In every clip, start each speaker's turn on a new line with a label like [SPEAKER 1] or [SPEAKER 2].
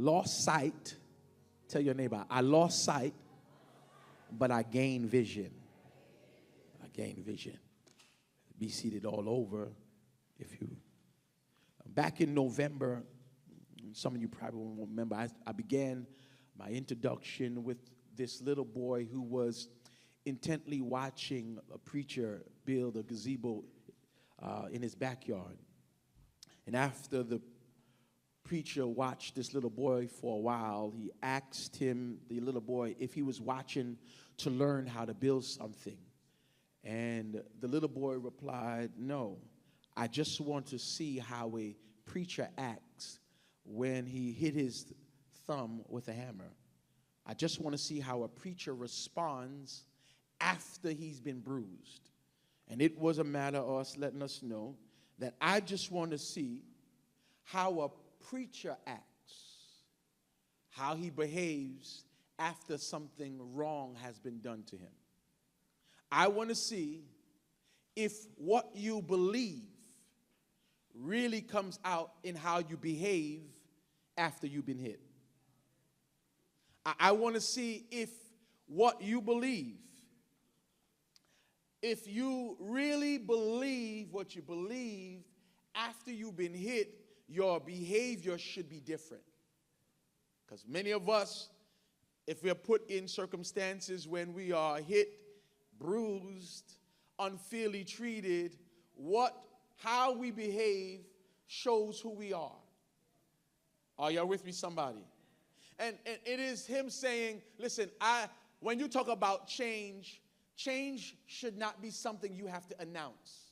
[SPEAKER 1] lost sight. Tell your neighbor, I lost sight, but I gained vision. I gained vision. Be seated all over. If you, back in November, some of you probably won't remember, I began my introduction with this little boy who was intently watching a preacher build a gazebo in his backyard. And after the preacher watched this little boy for a while, he asked him, the little boy, if he was watching to learn how to build something. And the little boy replied, no, I just want to see how a preacher acts when he hit his thumb with a hammer. I just want to see how a preacher responds after he's been bruised. And it was a matter of us letting us know that I just want to see how a preacher acts, how he behaves after something wrong has been done to him. I want to see if what you believe really comes out in how you behave after you've been hit. I want to see if what you believe, if you really believe what you believe after you've been hit, your behavior should be different. Because many of us, if we're put in circumstances when we are hit, bruised, unfairly treated, how we behave shows who we are. Are y'all with me, somebody? And it is him saying, listen, when you talk about change, change should not be something you have to announce.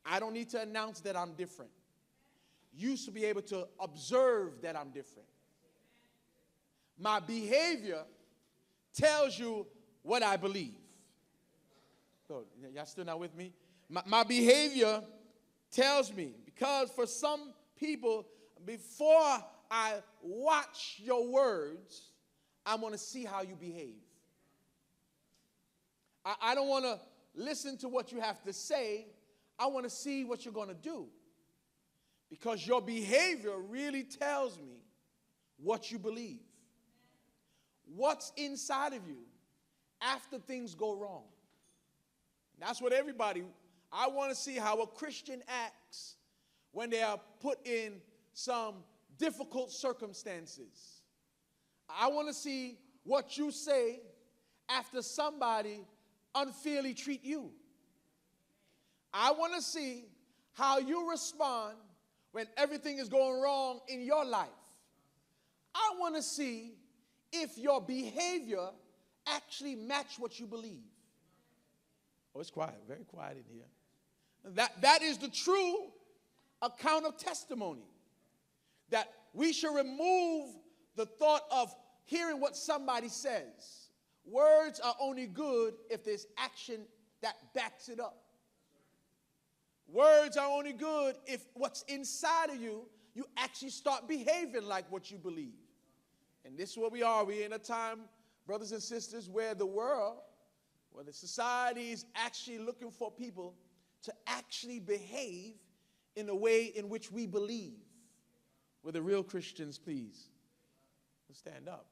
[SPEAKER 1] I don't need to announce that I'm different. You should be able to observe that I'm different. My behavior tells you what I believe. So, y'all still not with me? My behavior tells me, because for some people, before I watch your words, I want to see how you behave. I don't want to listen to what you have to say. I want to see what you're going to do. Because your behavior really tells me what you believe. What's inside of you after things go wrong. That's what I want to see how a Christian acts when they are put in some difficult circumstances. I want to see what you say after somebody unfairly treat you. I want to see how you respond when everything is going wrong in your life. I want to see if your behavior actually match what you believe. Oh, it's quiet, very quiet in here. That is the true account of testimony. That we should remove the thought of hearing what somebody says. Words are only good if there's action that backs it up. Words are only good if what's inside of you, you actually start behaving like what you believe. And this is where we are. We're in a time, brothers and sisters, where the world, where the society is actually looking for people to actually behave in the way in which we believe. Will the real Christians please stand up?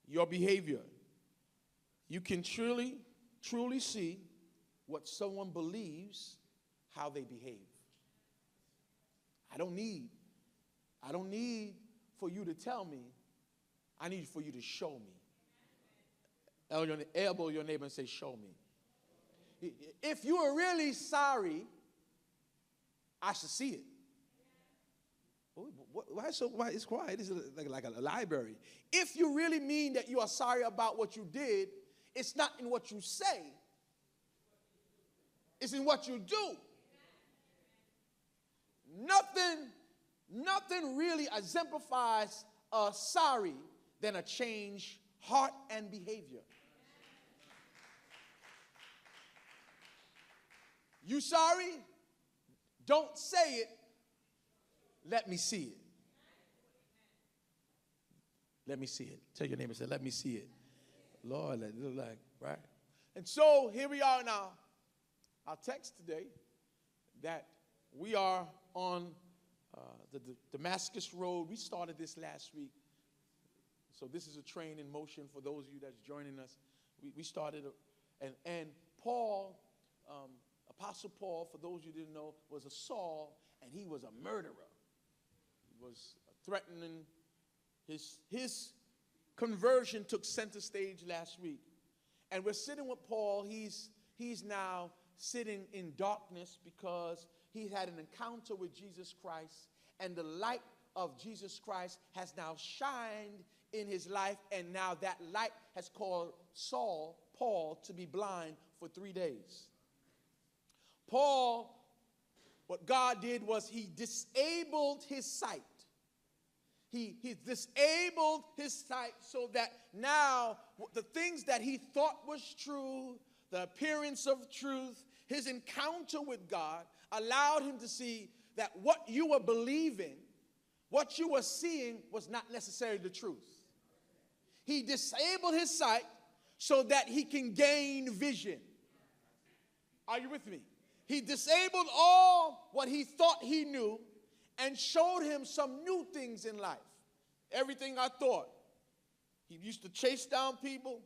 [SPEAKER 1] Your behavior. You can truly see what someone believes, how they behave. I don't need for you to tell me. I need for you to show me. Elbow your neighbor and say, show me. If you are really sorry, I should see it. Why it's quiet? It's like a library. If you really mean that you are sorry about what you did, it's not in what you say. It's in what you do. Nothing really exemplifies a sorry than a changed heart and behavior. You sorry? Don't say it. Let me see it. Let me see it. Tell your neighbor, say, let me see it. Lord, it look like, right? And so here we are now. Our text today, that we are on the Damascus Road. We started this last week. So this is a train in motion for those of you that's joining us. We started, and Paul, Apostle Paul, for those of you who didn't know, was a Saul, and he was a murderer. He was threatening. His conversion took center stage last week. And we're sitting with Paul. He's now sitting in darkness because he had an encounter with Jesus Christ, and the light of Jesus Christ has now shined in his life, and now that light has caused Paul, to be blind for 3 days. Paul, what God did was he disabled his sight. He disabled his sight so that now the things that he thought was true, the appearance of truth, his encounter with God allowed him to see that what you were believing, what you were seeing was not necessarily the truth. He disabled his sight so that he can gain vision. Are you with me? He disabled all what he thought he knew and showed him some new things in life. Everything I thought. He used to chase down people,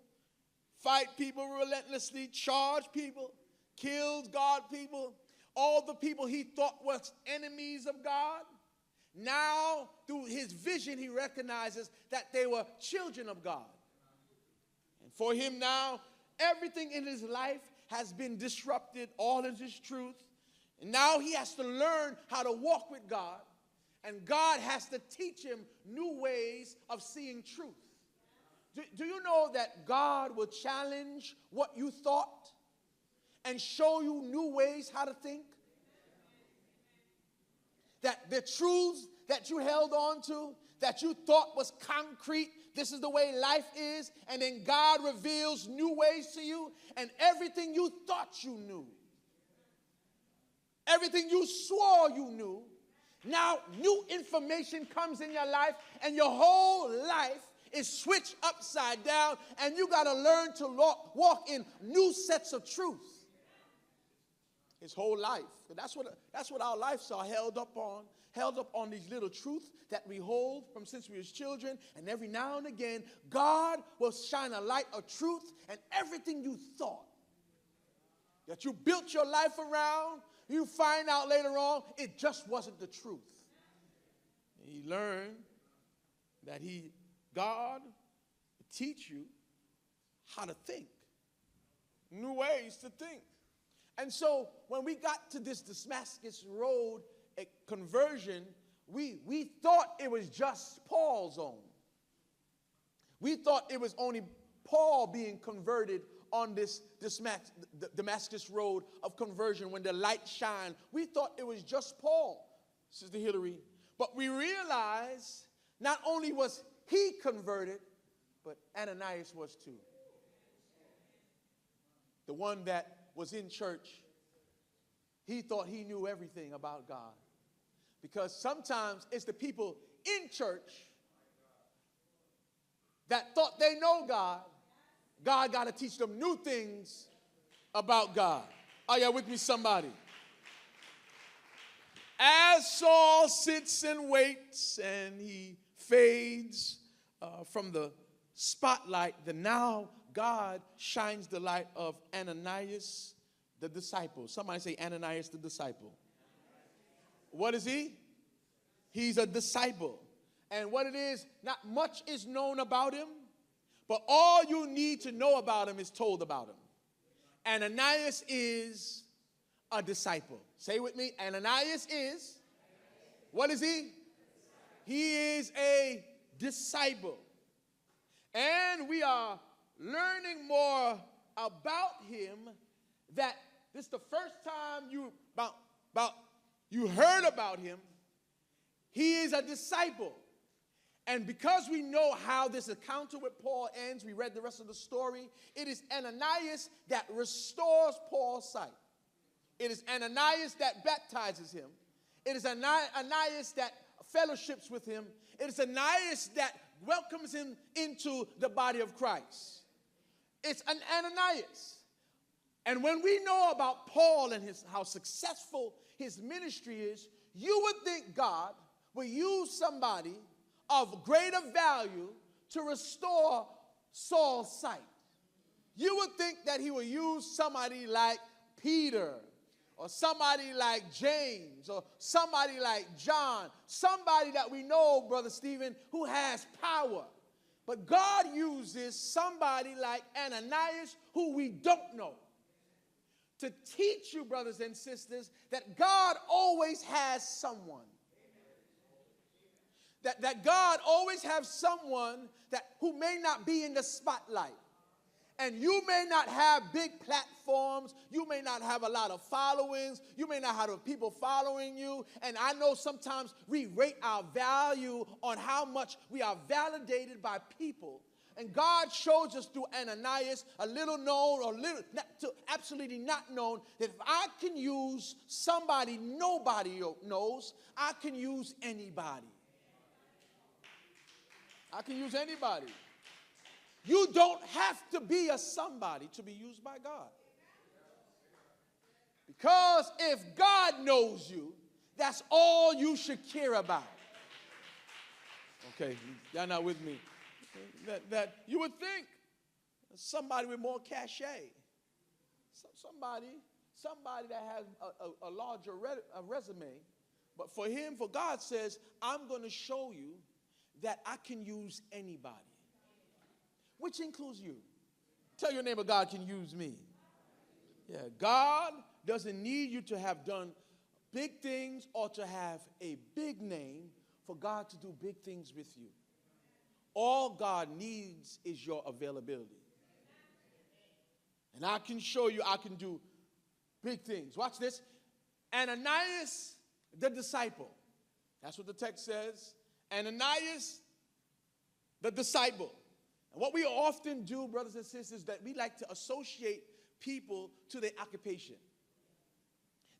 [SPEAKER 1] fight people relentlessly, charge people, killed God people, all the people he thought was enemies of God. Now, through his vision, he recognizes that they were children of God. And for him now, everything in his life has been disrupted, all of his truth. And now he has to learn how to walk with God. And God has to teach him new ways of seeing truth. Do you know that God will challenge what you thought and show you new ways how to think? That the truths that you held on to, that you thought was concrete, this is the way life is, and then God reveals new ways to you, and everything you thought you knew, everything you swore you knew, now new information comes in your life, and your whole life is switched upside down, and you got to learn to walk in new sets of truth. His whole life. That's what our lives are held up on these little truths that we hold from since we was children. And every now and again, God will shine a light of truth, and everything you thought that you built your life around, you find out later on, it just wasn't the truth. And he learned that God will teach you how to think, new ways to think. And so when we got to this Damascus Road conversion, we thought it was just Paul's own. We thought it was only Paul being converted on this Damascus Road of conversion when the light shined. We thought it was just Paul, Sister Hillary. But we realized not only was he converted, but Ananias was too. The one that was in church, he thought he knew everything about God. Because sometimes it's the people in church that thought they know God. God got to teach them new things about God. Are you with me, somebody? As Saul sits and waits and he fades from the spotlight, now God shines the light of Ananias, the disciple. Somebody say Ananias, the disciple. What is he? He's a disciple. And what it is, not much is known about him, but all you need to know about him is told about him. Ananias is a disciple. Say with me, Ananias is, what is he? He is a disciple. And we are learning more about him, that this is the first time you heard about him. He is a disciple. And because we know how this encounter with Paul ends, we read the rest of the story, it is Ananias that restores Paul's sight. It is Ananias that baptizes him. It is Ananias that fellowships with him. It is Ananias that welcomes him into the body of Christ. It's an Ananias. And when we know about Paul and how successful his ministry is, you would think God will use somebody of greater value to restore Saul's sight. You would think that he would use somebody like Peter, or somebody like James, or somebody like John, somebody that we know, Brother Stephen, who has power. But God uses somebody like Ananias, who we don't know, to teach you, brothers and sisters, that God always has someone. That God always has someone who may not be in the spotlight. And you may not have big platforms. You may not have a lot of followings. You may not have people following you. And I know sometimes we rate our value on how much we are validated by people. And God shows us through Ananias, a little known or absolutely not known, that if I can use somebody nobody knows, I can use anybody. I can use anybody. You don't have to be a somebody to be used by God. Because if God knows you, that's all you should care about. Okay, y'all not with me. That you would think somebody with more cachet, somebody that has a larger resume, but for God says, I'm going to show you that I can use anybody. Which includes you. Tell your neighbor, God can use me. Yeah, God doesn't need you to have done big things or to have a big name for God to do big things with you. All God needs is your availability. And I can show you I can do big things. Watch this. Ananias, the disciple. That's what the text says. Ananias, the disciple. And what we often do, brothers and sisters, that we like to associate people to their occupation.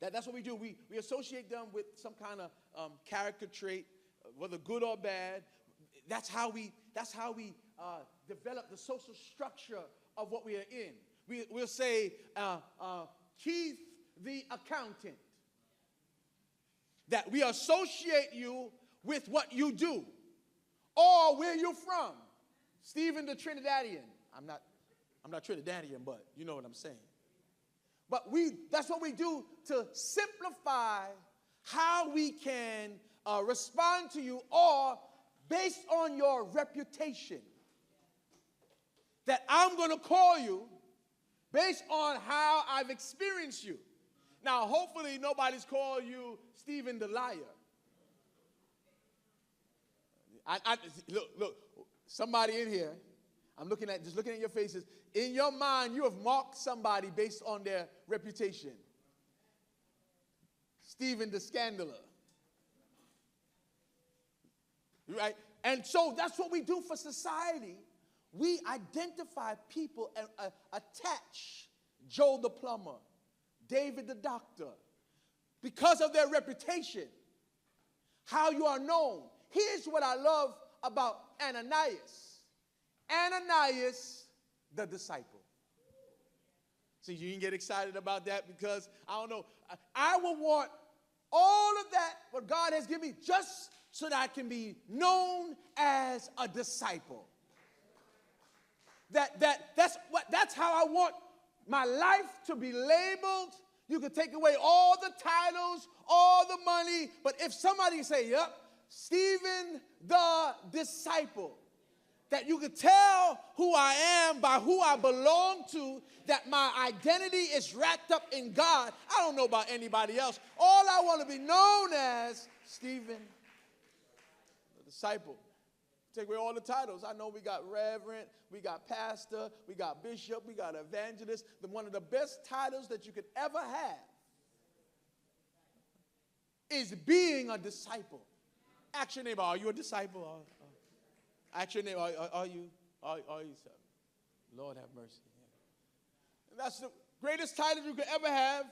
[SPEAKER 1] That's what we do. We associate them with some kind of character trait, whether good or bad. That's how we develop the social structure of what we are in. We'll say, Keith the accountant. That we associate you with what you do or where you're from. Stephen the Trinidadian. I'm not Trinidadian, but you know what I'm saying. But that's what we do to simplify how we can respond to you, or based on your reputation. That I'm going to call you based on how I've experienced you. Now, hopefully nobody's called you Stephen the liar. Look, somebody in here, I'm looking at your faces. In your mind, you have marked somebody based on their reputation. Stephen the scandaler. Right? And so that's what we do for society. We identify people and attach Joe the plumber, David the doctor, because of their reputation, how you are known. Here's what I love about Ananias. Ananias, the disciple. See, you can get excited about that because, I don't know, I would want all of that, what God has given me, just so that I can be known as a disciple. That's how I want my life to be labeled. You can take away all the titles, all the money, but if somebody say, yep, Stephen the disciple, that you could tell who I am by who I belong to, that my identity is wrapped up in God. I don't know about anybody else. All I want to be known as Stephen the disciple. Take away all the titles. I know we got reverend, we got pastor, we got bishop, we got evangelist. One of the best titles that you could ever have is being a disciple. Ask your neighbor, are you a disciple? Ask your neighbor, are you? Lord have mercy. And that's the greatest title you could ever have.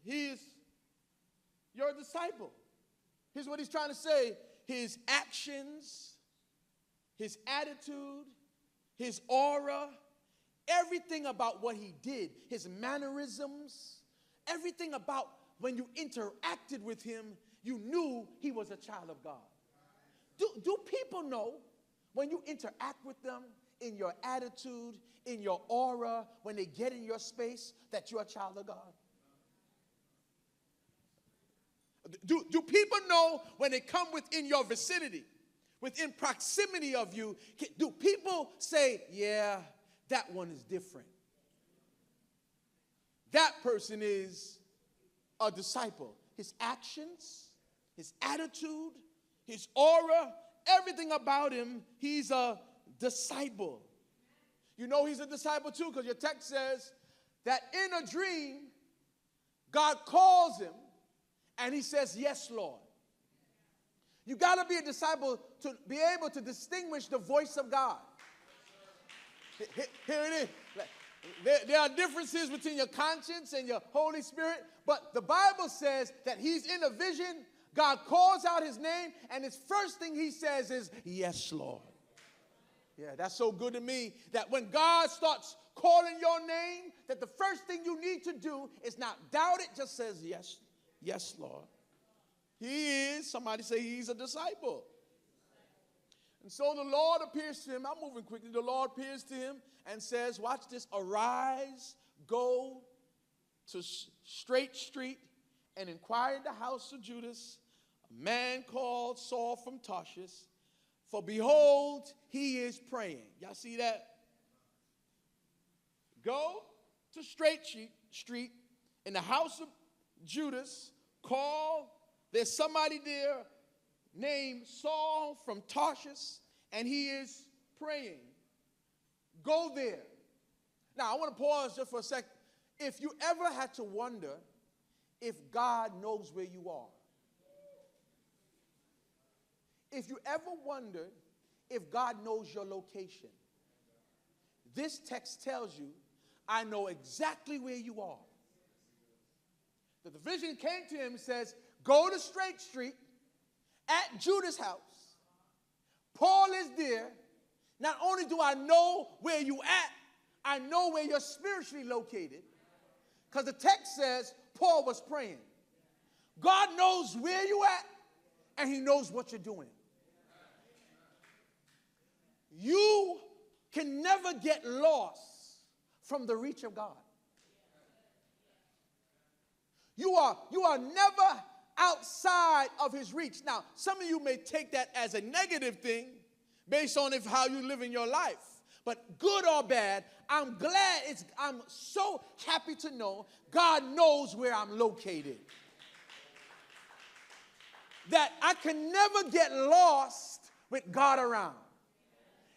[SPEAKER 1] You're a disciple. Here's what he's trying to say. His actions, his attitude, his aura, everything about what he did, his mannerisms, everything about when you interacted with him, you knew he was a child of God. Do people know when you interact with them, in your attitude, in your aura, when they get in your space, that you're a child of God? Do people know when they come within your vicinity, within proximity of you? Do people say, yeah, that one is different? That person is a disciple. His actions, his attitude, his aura, everything about him, he's a disciple. You know he's a disciple too because your text says that in a dream, God calls him and he says, yes, Lord. You got to be a disciple to be able to distinguish the voice of God. Here it is. There are differences between your conscience and your Holy Spirit, but the Bible says that he's in a vision. God calls out his name, and his first thing he says is, yes, Lord. Yeah, that's so good to me that when God starts calling your name, that the first thing you need to do is not doubt it, just says, yes, yes, Lord. He is, somebody say he's a disciple. And so the Lord appears to him. I'm moving quickly. The Lord appears to him and says, watch this, arise, go to Straight Street and inquire in the house of Judas, a man called Saul from Tarshish, for behold, he is praying. Y'all see that? Go to Straight Street in the house of Judas, call, there's somebody there named Saul from Tarshish, and he is praying. Go there. Now, I want to pause just for a second. If you ever had to wonder if God knows where you are, if you ever wondered if God knows your location, this text tells you, I know exactly where you are. The vision came to him and says, go to Straight Street at Judas' house. Paul is there. Not only do I know where you at, I know where you're spiritually located. Because the text says Paul was praying. God knows where you at, and he knows what you're doing. You can never get lost from the reach of God. You are never outside of his reach. Now, some of you may take that as a negative thing based on how you live in your life. But good or bad, I'm so happy to know God knows where I'm located. That I can never get lost with God around.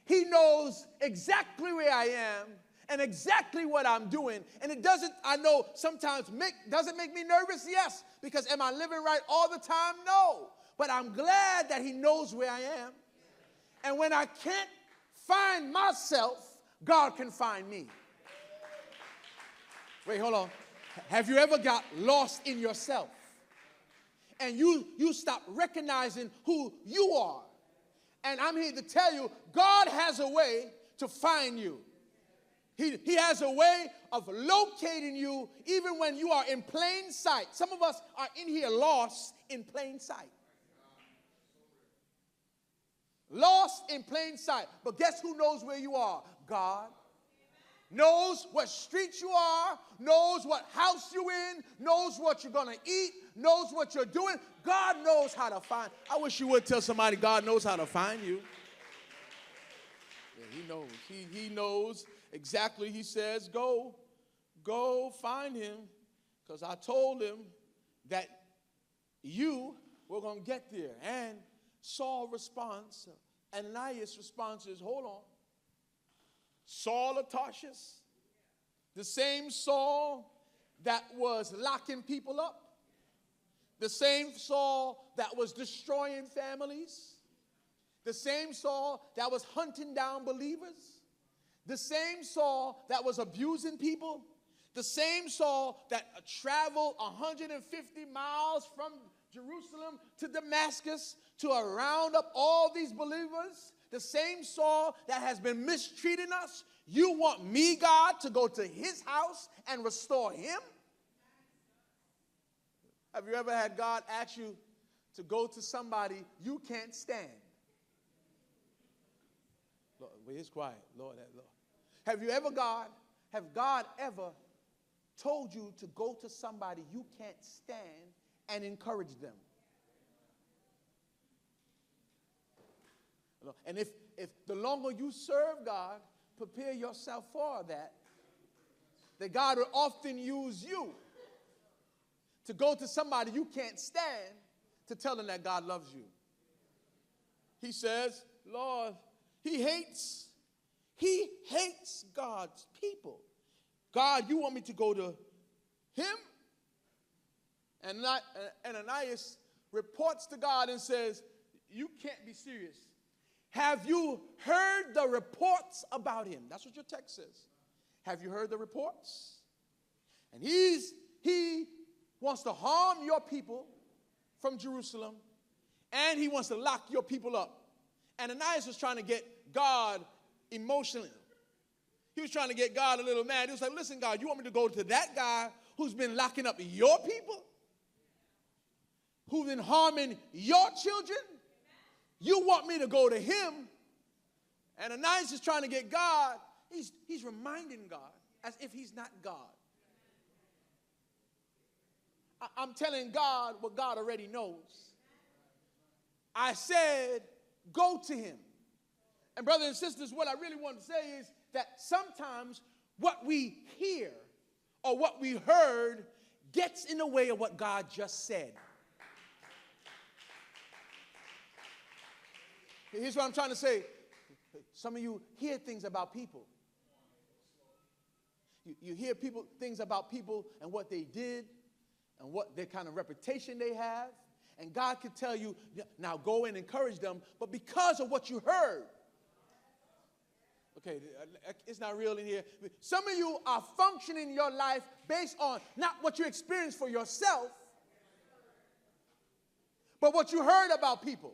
[SPEAKER 1] He knows exactly where I am and exactly what I'm doing. And it doesn't, I know sometimes doesn't make me nervous? Yes. Because am I living right all the time? No. But I'm glad that he knows where I am. And when I can't find myself, God can find me. Wait, hold on. Have you ever got lost in yourself? And you stop recognizing who you are. And I'm here to tell you, God has a way to find you. He has a way of locating you even when you are in plain sight. Some of us are in here lost in plain sight. Lost in plain sight. But guess who knows where you are? God. Knows what street you are, knows what house you in, knows what you're going to eat, knows what you're doing. God knows how to find. I wish you would tell somebody God knows how to find you. Yeah, he knows. He knows exactly. He says, go find him, because I told him that you were going to get there. And Saul's response, Ananias' response is, hold on. Saul of Tarshish, the same Saul that was locking people up, the same Saul that was destroying families, the same Saul that was hunting down believers, the same Saul that was abusing people, the same Saul that traveled 150 miles from Jerusalem to Damascus to round up all these believers, the same Saul that has been mistreating us. You want me, God, to go to his house and restore him? Have you ever had God ask you to go to somebody you can't stand. Lord, well, it's quiet. Lord. Have God ever told you to go to somebody you can't stand and encourage them? And if the longer you serve God, prepare yourself for that God will often use you to go to somebody you can't stand to tell them that God loves you. He says, Lord, he hates God's people. God, you want me to go to him? And Ananias reports to God and says, you can't be serious. Have you heard the reports about him? That's what your text says. Have you heard the reports? And he wants to harm your people from Jerusalem, and he wants to lock your people up. Ananias was trying to get God emotionally. He was trying to get God a little mad. He was like, listen, God, you want me to go to that guy who's been locking up your people? Who's been harming your children? You want me to go to him? And Ananias is trying to get God. He's reminding God as if he's not God. I'm telling God what God already knows. I said, go to him. And brothers and sisters, what I really want to say is that sometimes what we hear or what we heard gets in the way of what God just said. Here's what I'm trying to say. Some of you hear things about people. You hear things about people and what they did and what their kind of reputation they have. And God could tell you, now go and encourage them. But because of what you heard, okay, it's not real in here. Some of you are functioning your life based on not what you experienced for yourself, but what you heard about people.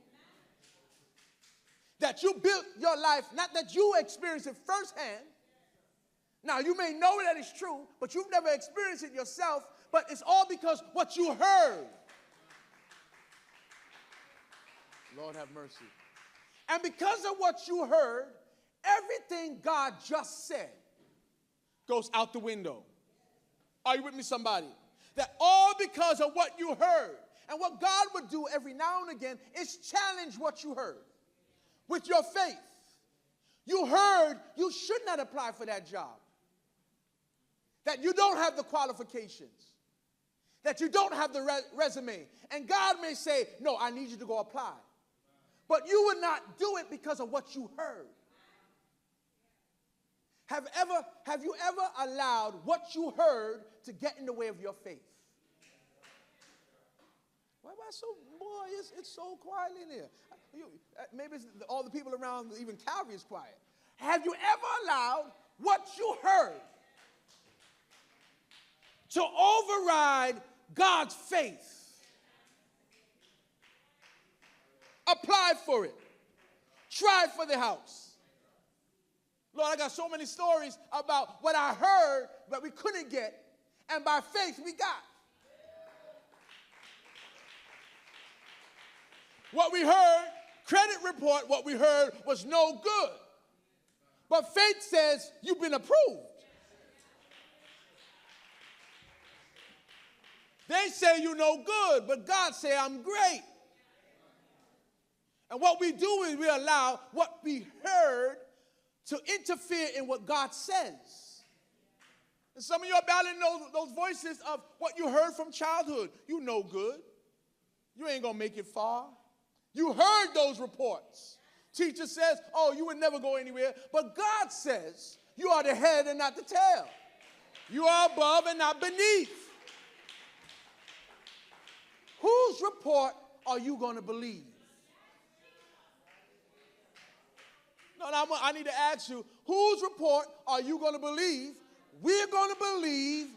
[SPEAKER 1] That you built your life, not that you experienced it firsthand. Now, you may know that it's true, but you've never experienced it yourself, but it's all because what you heard. Lord have mercy. And because of what you heard, everything God just said goes out the window. Are you with me, somebody? That all because of what you heard. And what God would do every now and again is challenge what you heard with your faith. You heard you should not apply for that job. That you don't have the qualifications. That you don't have the resume. And God may say, no, I need you to go apply. But you would not do it because of what you heard. Have you ever allowed what you heard to get in the way of your faith? Why so, boy, it's so quiet in here. Maybe it's all the people around, even Calvary is quiet. Have you ever allowed what you heard to override God's faith? Apply for it. Try for the house. Lord, I got so many stories about what I heard that we couldn't get, and by faith we got. What we heard, credit report, what we heard was no good. But faith says you've been approved. They say you're no good, but God say I'm great. And what we do is we allow what we heard to interfere in what God says. And some of you are battling those voices of what you heard from childhood. You no good. You ain't going to make it far. You heard those reports. Teacher says, oh, you would never go anywhere. But God says you are the head and not the tail. You are above and not beneath. Whose report are you going to believe? No, I need to ask you, whose report are you going to believe? We're going to believe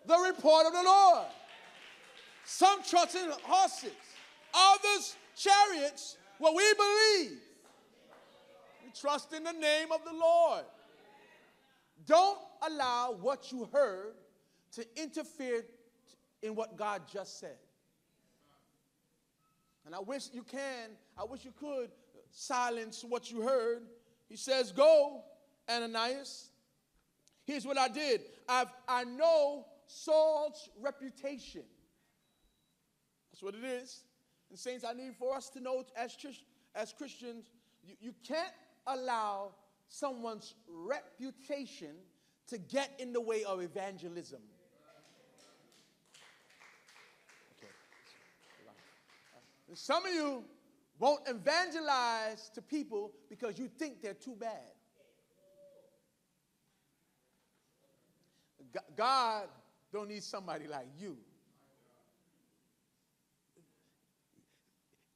[SPEAKER 1] the report of the Lord. Some trust in horses, others chariots. Well, we believe. We trust in the name of the Lord. Don't allow what you heard to interfere in what God just said. And I wish you could silence what you heard. He says, go, Ananias. Here's what I did. I know Saul's reputation. That's what it is. And saints, I need for us to know as Christians, you can't allow someone's reputation to get in the way of evangelism. Okay. Some of you won't evangelize to people because you think they're too bad. God don't need somebody like you.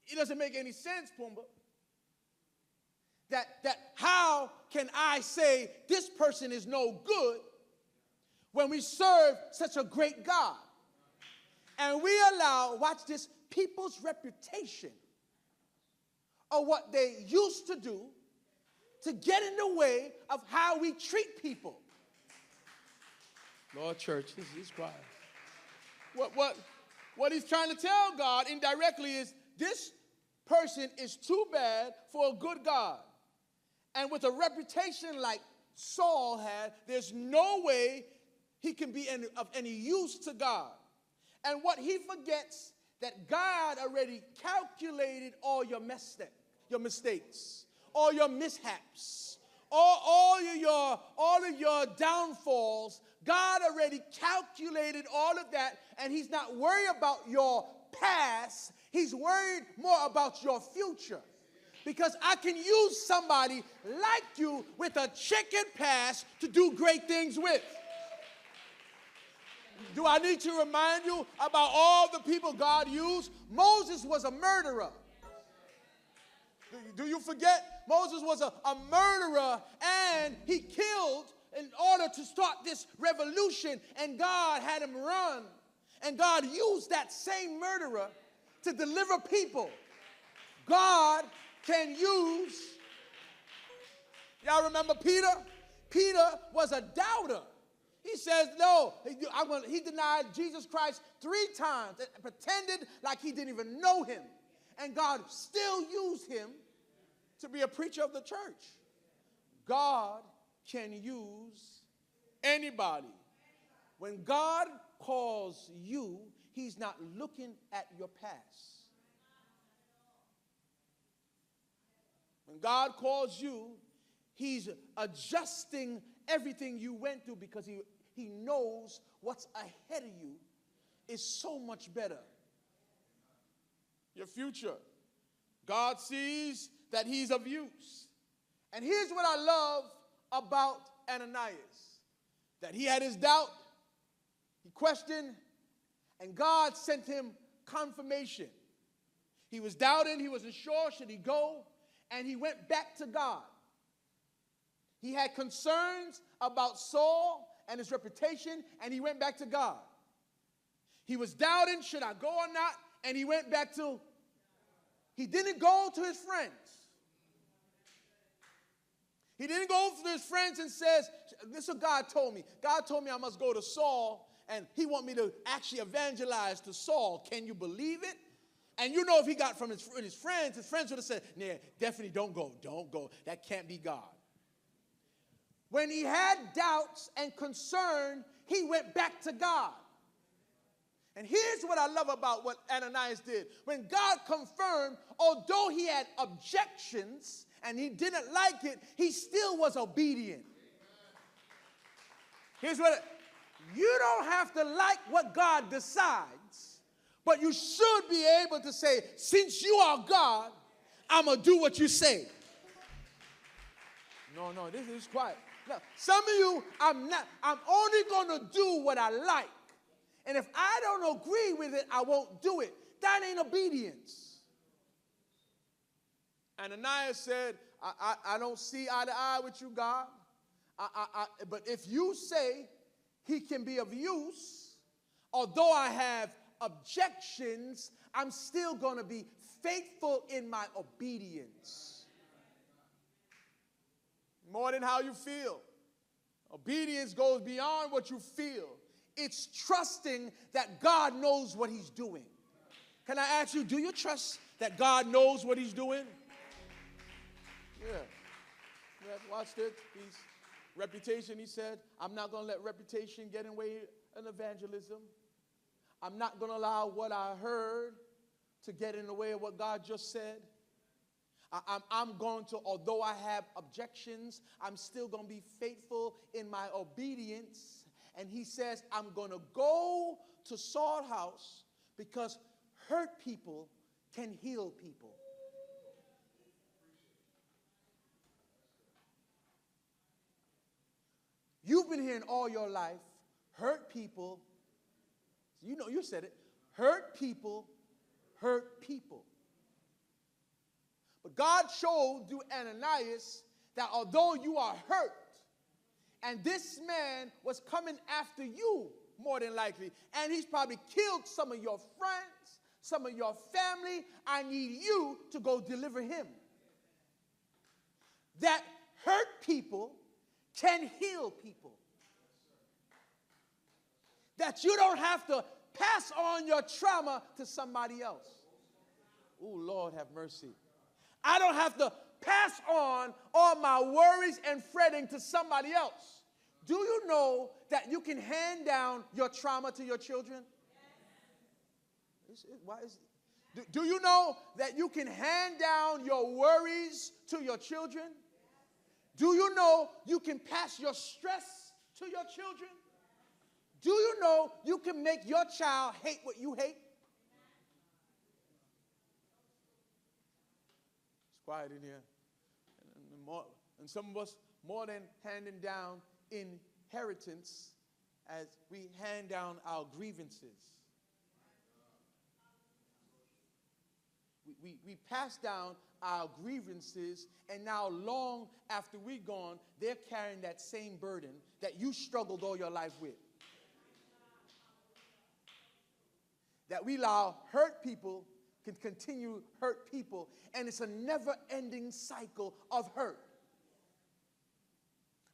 [SPEAKER 1] It doesn't make any sense, Pumbaa. That how can I say this person is no good when we serve such a great God? And we allow, watch this, people's reputation or what they used to do to get in the way of how we treat people. Lord, church, this is quiet. What he's trying to tell God indirectly is this person is too bad for a good God. And with a reputation like Saul had, there's no way he can be of any use to God. And what he forgets, that God already calculated all your mistakes, all your mishaps, all of your downfalls. God already calculated all of that, and he's not worried about your past. He's worried more about your future. Because I can use somebody like you with a checkered past to do great things with. Do I need to remind you about all the people God used? Moses was a murderer. Do you forget? Moses was a murderer, and he killed in order to start this revolution, and God had him run. And God used that same murderer to deliver people. God can use. Y'all remember Peter? Peter was a doubter. He says, no, he denied Jesus Christ 3 times and pretended like he didn't even know him. And God still used him to be a preacher of the church. God can use anybody. When God calls you, he's not looking at your past. When God calls you, he's adjusting everything you went through because he knows what's ahead of you is so much better. Your future. God sees that he's of use. And here's what I love about Ananias. That he had his doubt, he questioned, and God sent him confirmation. He was doubting, he wasn't sure, should he go? And he went back to God. He had concerns about Saul and his reputation, and he went back to God. He was doubting, should I go or not? And he went back to, he didn't go to his friends. He didn't go to his friends and says, this is what God told me. God told me I must go to Saul, and he want me to actually evangelize to Saul. Can you believe it? And you know if he got from his friends would have said, nah, definitely don't go. That can't be God. When he had doubts and concern, he went back to God. And here's what I love about what Ananias did. When God confirmed, although he had objections and he didn't like it, he still was obedient. Here's what, you don't have to like what God decides. But you should be able to say, since you are God, I'm going to do what you say. No, this is quiet. Now, some of you, I'm only going to do what I like. And if I don't agree with it, I won't do it. That ain't obedience. Ananias said, I don't see eye to eye with you, God. But if you say he can be of use, although I have objections, I'm still going to be faithful in my obedience. More than how you feel. Obedience goes beyond what you feel. It's trusting that God knows what he's doing. Can I ask you, do you trust that God knows what he's doing? Yeah. Watch this. Reputation, he said, I'm not going to let reputation get in the way of evangelism. I'm not going to allow what I heard to get in the way of what God just said. I'm going to, although I have objections, I'm still going to be faithful in my obedience. And he says, I'm going to go to Saul's house because hurt people can heal people. You've been hearing all your life, hurt people, you know, you said it, hurt people hurt people. But God showed through Ananias that although you are hurt, and this man was coming after you more than likely, and he's probably killed some of your friends, some of your family, I need you to go deliver him. That hurt people can heal people. That you don't have to pass on your trauma to somebody else. Oh, Lord, have mercy. I don't have to pass on all my worries and fretting to somebody else. Do you know that you can hand down your trauma to your children? Do you know that you can hand down your worries to your children? Do you know you can pass your stress to your children? Do you know you can make your child hate what you hate? It's quiet in here. And some of us, more than handing down inheritance, as we hand down our grievances. We pass down our grievances, and now long after we're gone, they're carrying that same burden that you struggled all your life with. That we allow hurt people can continue hurt people, and it's a never-ending cycle of hurt.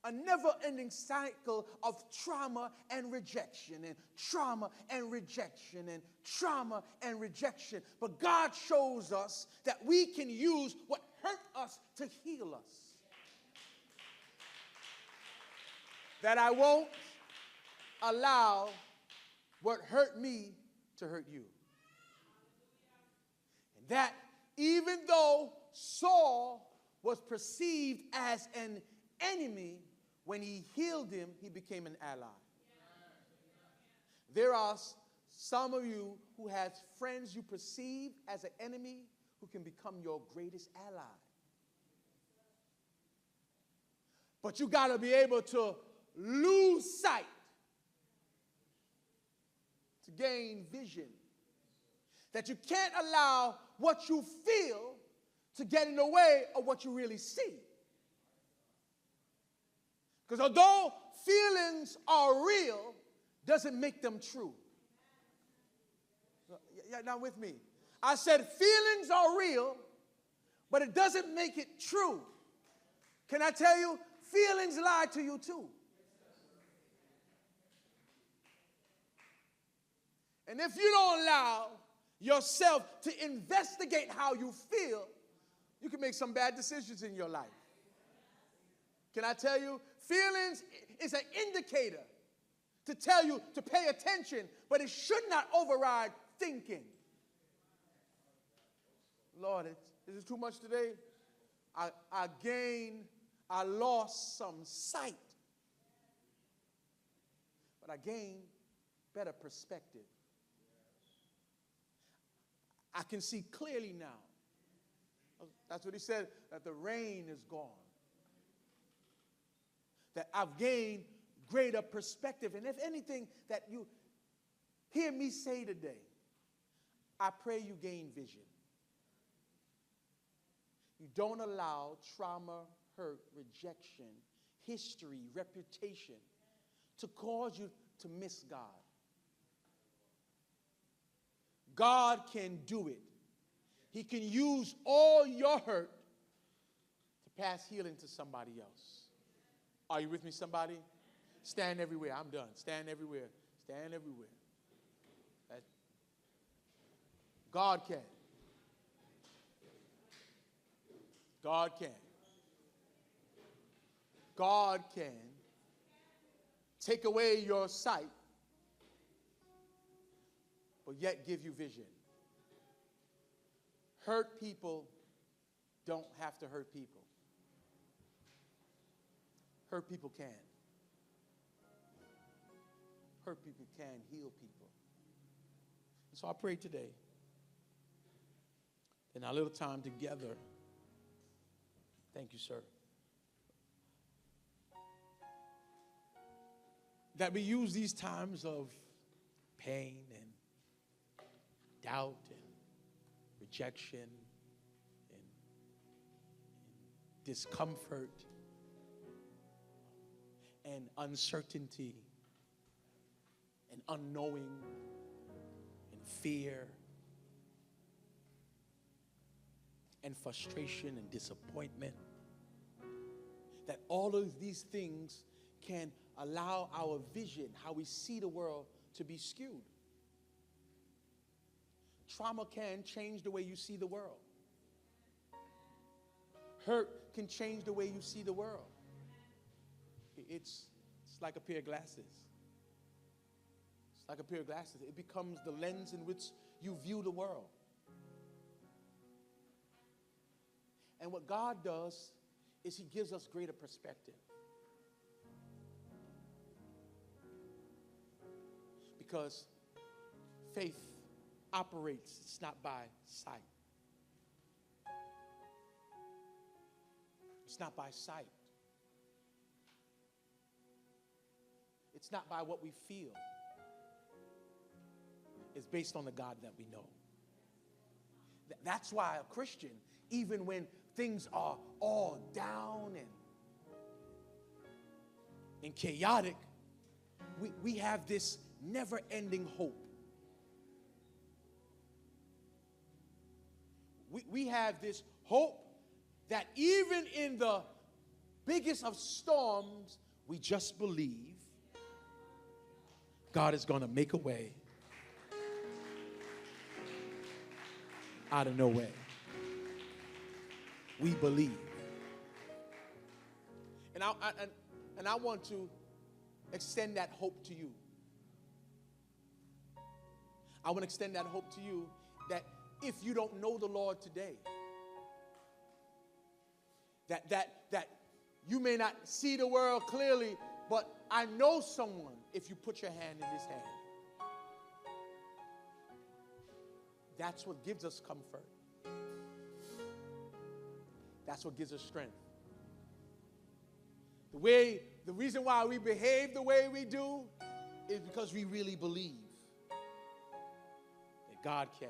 [SPEAKER 1] A never-ending cycle of trauma and rejection, and trauma and rejection, and trauma and rejection. But God shows us that we can use what hurt us to heal us. That I won't allow what hurt me to hurt you. And that even though Saul was perceived as an enemy, when he healed him, he became an ally. There are some of you who have friends you perceive as an enemy who can become your greatest ally. But you got to be able to lose sight to gain vision. That you can't allow what you feel to get in the way of what you really see. Because although feelings are real, doesn't make them true. You're not with me. I said feelings are real, but it doesn't make it true. Can I tell you, feelings lie to you too. And if you don't allow yourself to investigate how you feel, you can make some bad decisions in your life. Can I tell you, feelings is an indicator to tell you to pay attention, but it should not override thinking. Lord, is it too much today? I lost some sight, but I gained better perspective. I can see clearly now. That's what he said, that the rain is gone. That I've gained greater perspective. And if anything that you hear me say today, I pray you gain vision. You don't allow trauma, hurt, rejection, history, reputation to cause you to miss God. God can do it. He can use all your hurt to pass healing to somebody else. Are you with me, somebody? Stand everywhere. I'm done. Stand everywhere. Stand everywhere. God can. God can. God can take away your sight, but yet give you vision. Hurt people don't have to hurt people. Hurt people can. Hurt people can heal people. And so I pray today, in our little time together, thank you, sir, that we use these times of pain and doubt and rejection and discomfort and uncertainty and unknowing and fear and frustration and disappointment, that all of these things can allow our vision, how we see the world, to be skewed. Trauma can change the way you see the world. Hurt can change the way you see the world. It's like a pair of glasses. It's like a pair of glasses. It becomes the lens in which you view the world. And what God does is he gives us greater perspective. Because faith operates, it's not by sight. It's not by sight. It's not by what we feel. It's based on the God that we know. That's why a Christian, even when things are all down and chaotic, we have this never-ending hope. We have this hope that even in the biggest of storms, we just believe God is going to make a way out of no way. We believe. And I want to extend that hope to you. I want to extend that hope to you that if you don't know the Lord today, that you may not see the world clearly, but I know someone, if you put your hand in his hand. That's what gives us comfort. That's what gives us strength. The reason why we behave the way we do is because we really believe that God can.